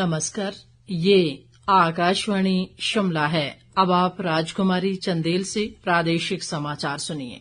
नमस्कार, ये आकाशवाणी शिमला है। अब आप राजकुमारी चंदेल से प्रादेशिक समाचार सुनिए।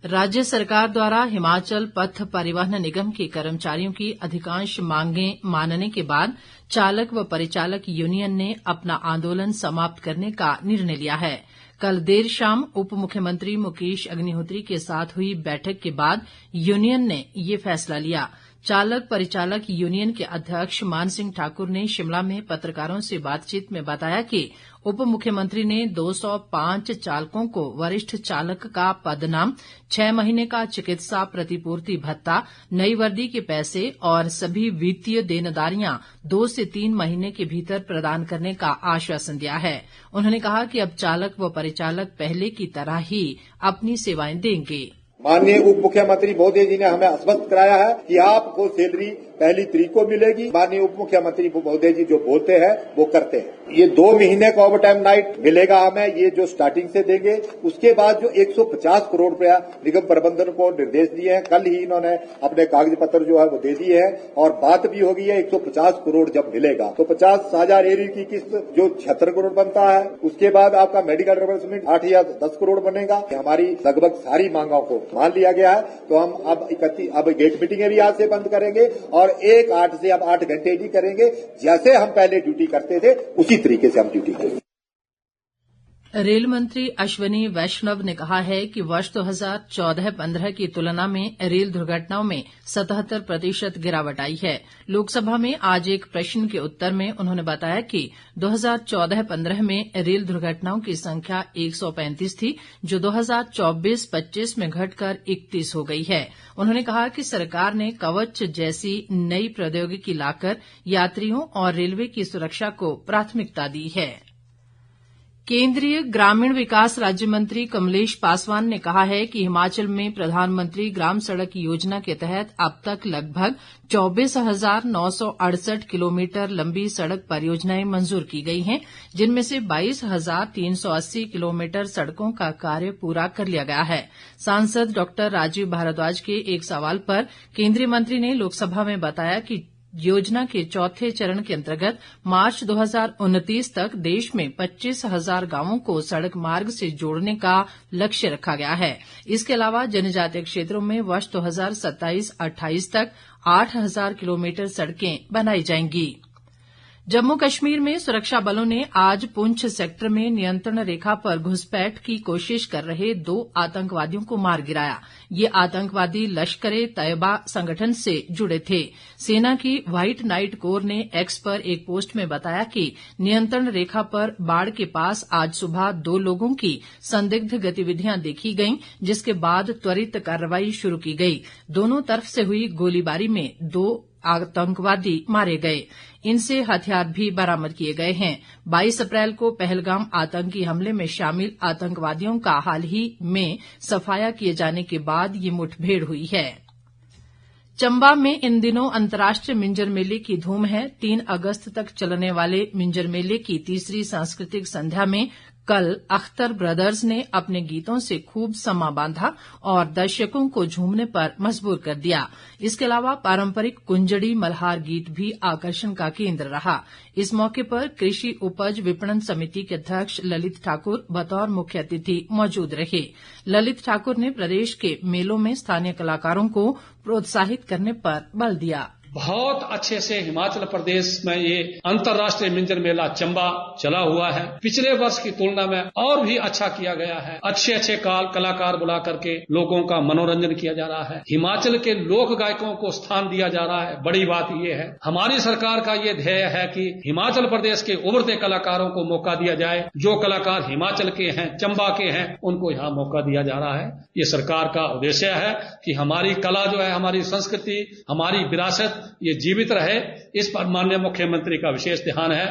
राज्य सरकार द्वारा हिमाचल पथ परिवहन निगम के कर्मचारियों की अधिकांश मांगें मानने के बाद चालक व परिचालक यूनियन ने अपना आंदोलन समाप्त करने का निर्णय लिया है। कल देर शाम उप मुख्यमंत्री मुकेश अग्निहोत्री के साथ हुई बैठक के बाद यूनियन ने ये फैसला लिया। चालक परिचालक यूनियन के अध्यक्ष मान सिंह ठाकुर ने शिमला में पत्रकारों से बातचीत में बताया कि उप मुख्यमंत्री ने 205 चालकों को वरिष्ठ चालक का पदनाम, 6 महीने का चिकित्सा प्रतिपूर्ति भत्ता, नई वर्दी के पैसे और सभी वित्तीय देनदारियां 2 से 3 महीने के भीतर प्रदान करने का आश्वासन दिया है। उन्होंने कहा कि अब चालक व परिचालक पहले की तरह ही अपनी सेवाएं देंगे। माननीय उप मुख्यमंत्री महोदय जी ने हमें आश्वस्त कराया है कि आपको सैलरी पहली तारीख को मिलेगी। माननीय उप मुख्यमंत्री महोदय जी जो बोलते हैं वो करते हैं। ये 2 महीने का ओवर टाइम नाइट मिलेगा हमें, ये जो स्टार्टिंग से देंगे। उसके बाद जो 150 करोड़ रुपया निगम प्रबंधन को निर्देश दिए हैं, कल ही इन्होंने अपने कागज पत्र जो है वो दे दिए हैं और बात भी हो गई है 150 करोड़ जब मिलेगा तो 50,000 एरी की किस्त जो 76 करोड़ बनता है। उसके बाद आपका मेडिकल रिवर्समेंट 8 या 10 करोड़ बनेगा। हमारी लगभग सारी मांगों को मान लिया गया है। तो हम अब गेट मीटिंगें भी आज से बंद करेंगे और 8 से अब 8 घंटे ही करेंगे। जैसे हम पहले ड्यूटी करते थे उसी तरीके से हम ड्यूटी करेंगे। रेल मंत्री अश्विनी वैष्णव ने कहा है कि वर्ष 2014-15 की तुलना में रेल दुर्घटनाओं में 77% गिरावट आई है। लोकसभा में आज एक प्रश्न के उत्तर में उन्होंने बताया कि 2014-15 में रेल दुर्घटनाओं की संख्या 135 थी, जो 2024-25 में घटकर 31 हो गई है। उन्होंने कहा कि सरकार ने कवच जैसी नई प्रौद्योगिकी लाकर यात्रियों और रेलवे की सुरक्षा को प्राथमिकता दी है। केंद्रीय ग्रामीण विकास राज्य मंत्री कमलेश पासवान ने कहा है कि हिमाचल में प्रधानमंत्री ग्राम सड़क योजना के तहत अब तक लगभग 24,968 किलोमीटर लंबी सड़क परियोजनाएं मंजूर की गई हैं, जिनमें से 22,380 किलोमीटर सड़कों का कार्य पूरा कर लिया गया है। सांसद डॉक्टर राजीव भारद्वाज के एक सवाल पर केंद्रीय मंत्री ने लोकसभा में बताया कि योजना के चौथे चरण के अंतर्गत मार्च 2029 तक देश में 25,000 गांवों को सड़क मार्ग से जोड़ने का लक्ष्य रखा गया है। इसके अलावा जनजातीय क्षेत्रों में वर्ष 2027-28 तक 8,000 किलोमीटर सड़कें बनाई जाएंगी। जम्मू कश्मीर में सुरक्षा बलों ने आज पुंछ सेक्टर में नियंत्रण रेखा पर घुसपैठ की कोशिश कर रहे 2 आतंकवादियों को मार गिराया। ये आतंकवादी लश्कर-ए तैयबा संगठन से जुड़े थे। सेना की व्हाइट नाइट कोर ने एक्स पर एक पोस्ट में बताया कि नियंत्रण रेखा पर बाड़ के पास आज सुबह 2 लोगों की संदिग्ध गतिविधियां देखी गईं, जिसके बाद त्वरित कार्रवाई शुरू की गई। दोनों तरफ से हुई गोलीबारी में 2 आतंकवादी मारे गए। इनसे हथियार भी बरामद किए गए हैं। 22 अप्रैल को पहलगाम आतंकी हमले में शामिल आतंकवादियों का हाल ही में सफाया किए जाने के बाद ये मुठभेड़ हुई है। चंबा में इन दिनों अंतर्राष्ट्रीय मिंजर मेले की धूम है। 3 अगस्त तक चलने वाले मिंजर मेले की तीसरी सांस्कृतिक संध्या में कल अख्तर ब्रदर्स ने अपने गीतों से खूब समा बांधा और दर्शकों को झूमने पर मजबूर कर दिया। इसके अलावा पारंपरिक कुंजड़ी मल्हार गीत भी आकर्षण का केंद्र रहा। इस मौके पर कृषि उपज विपणन समिति के अध्यक्ष ललित ठाकुर बतौर मुख्य अतिथि मौजूद रहे। ललित ठाकुर ने प्रदेश के मेलों में स्थानीय कलाकारों को प्रोत्साहित करने पर बल दिया। बहुत अच्छे से हिमाचल प्रदेश में ये अंतर्राष्ट्रीय मिंजर मेला चंबा चला हुआ है। पिछले वर्ष की तुलना में और भी अच्छा किया गया है। अच्छे अच्छे कलाकार बुला करके लोगों का मनोरंजन किया जा रहा है। हिमाचल के लोक गायकों को स्थान दिया जा रहा है। बड़ी बात ये है, हमारी सरकार का ये ध्येय है कि हिमाचल प्रदेश के उभरते कलाकारों को मौका दिया जाए। जो कलाकार हिमाचल के हैं, चंबा के हैं, उनको यहाँ मौका दिया जा रहा है। ये सरकार का उद्देश्य है कि हमारी कला जो है, हमारी संस्कृति, हमारी विरासत ये जीवित रहे। इस पर माननीय मुख्यमंत्री का विशेष ध्यान है।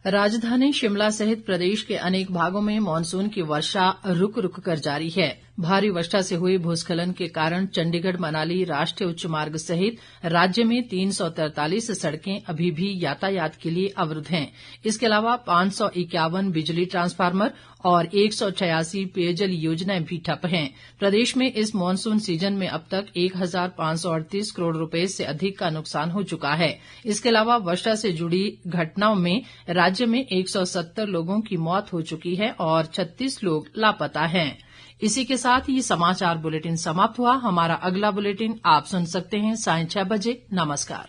राजधानी शिमला सहित प्रदेश के अनेक भागों में मानसून की वर्षा रुक रुक कर जारी है। भारी वर्षा से हुए भूस्खलन के कारण चंडीगढ़ मनाली राष्ट्रीय उच्च मार्ग सहित राज्य में 343 सड़कें अभी भी यातायात के लिए अवरुद्ध हैं। इसके अलावा 551 बिजली ट्रांसफार्मर और 186 पेयजल योजनाएं भी ठप हैं। प्रदेश में इस मानसून सीजन में अब तक 1538 करोड़ रुपए से अधिक का नुकसान हो चुका है। इसके अलावा वर्षा से जुड़ी घटनाओं में राज्य में 170 लोगों की मौत हो चुकी है और 36 लोग लापता हैं। इसी के साथ ये समाचार बुलेटिन समाप्त हुआ। हमारा अगला बुलेटिन आप सुन सकते हैं 6:30 बजे। नमस्कार।